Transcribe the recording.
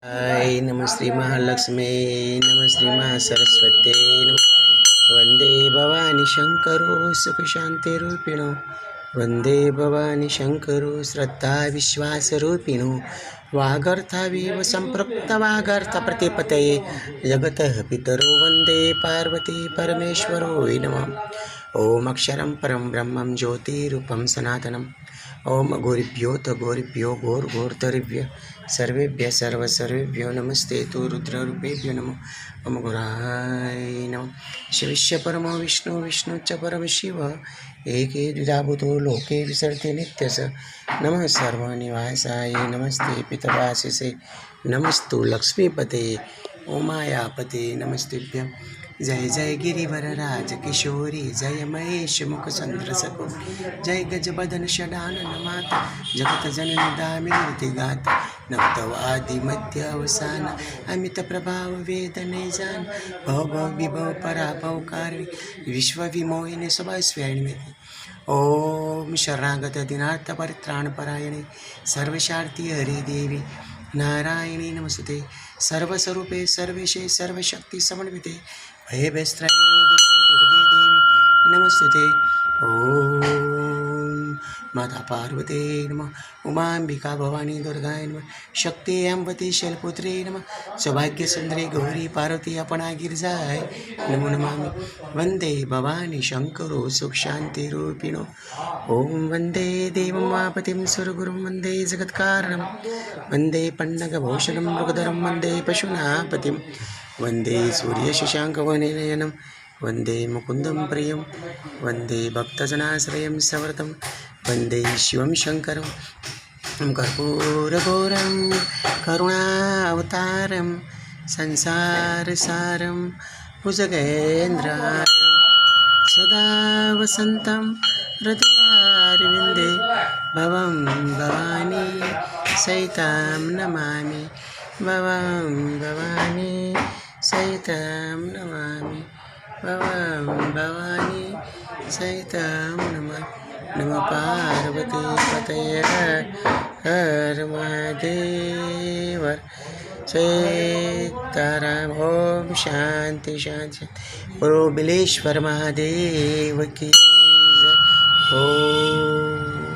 हाय नमस्ते महालक्ष्मी नमस्ते महासरस्वती वंदे भवानी शंकरो सुखशांतिरूपिणो वंदे भवानी शंकरो श्रद्धा विश्वासरूपिणो वागर्थाविव संपृक्त वागर्थ प्रतिपतये जगतः पितरो वंदे पार्वती परमेश्वरो नमः। ओम अक्षरं परं ब्रह्मं ज्योतिरूपं सनातनम् ओम घोरिभ्यो घोरतरेभ्य सर्वेभ्य सर्वेभ्यो नमस्ते तो रुद्ररूपेभ्यो नमो ओम गुराय नमः। शिवस्य परमो विष्णुश्च परमशिव एके द्विधाभूतो लोके विसरते नित्यस नमः सर्वनिवासाय नमस्ते पितृवासिसे नमस्तु लक्ष्मीपते ओमायापते नमस्तेभ्यं। जय जय गिरिवर राज किशोरी जय महेश मुख चंद्र सको जय गजबदन षडानन माता जगत जननी दामिनी गाता नवतवादि मध्य अवसान अमित प्रभाव वेदने जान भव भव विभव पराभव कारी विश्व विमोहिनी स्वयं ओम शरणागत दिनार्थ परित्राण परायणे सर्वशार्ती हरि देवी नारायणी नमस्ते सर्वस्वरूपे सर्वेशे सर्वशक्ति समन्विते भयभयस्त्रायिनो देवी दुर्गे देवी नमस्ते। ओम माता पार्वती नमः उमांबिका भवानी दुर्गाय नमः शक्ति अम्बती शैलपुत्री नमः सौभाग्य सुंदरी गौरी पार्वती अपना गिरजाय नमो नमामि वंदे भवानी शंकरो सुख शांति रूपिणो ओम वंदे देवमापतिं सुरगुरुं वंदे जगत्कारणं वंदे पन्नगभूषणं मृगधरं वंदे पशुनापतिं वंदे सूर्यशशाङ्कवननयनं वंदे मुकुंदं प्रियं वंदे भक्तजनाश्रयं सवर्तं वंदे शिवं शंकरं कर्पूरघोरं करुणावतारं संसारसारं भुजगेन्द्रहारं सदा वसन्तं हृदयारविन्दे भवं भवानी सहितं नमामि भवं भवानी सहितं नमामि भवं भवानी सहितं नमामि नमः पार्वती पतये हर महादेव सीताराम ओम शांति शांति बोलो बिलेश्वर महादेव की जय। ओम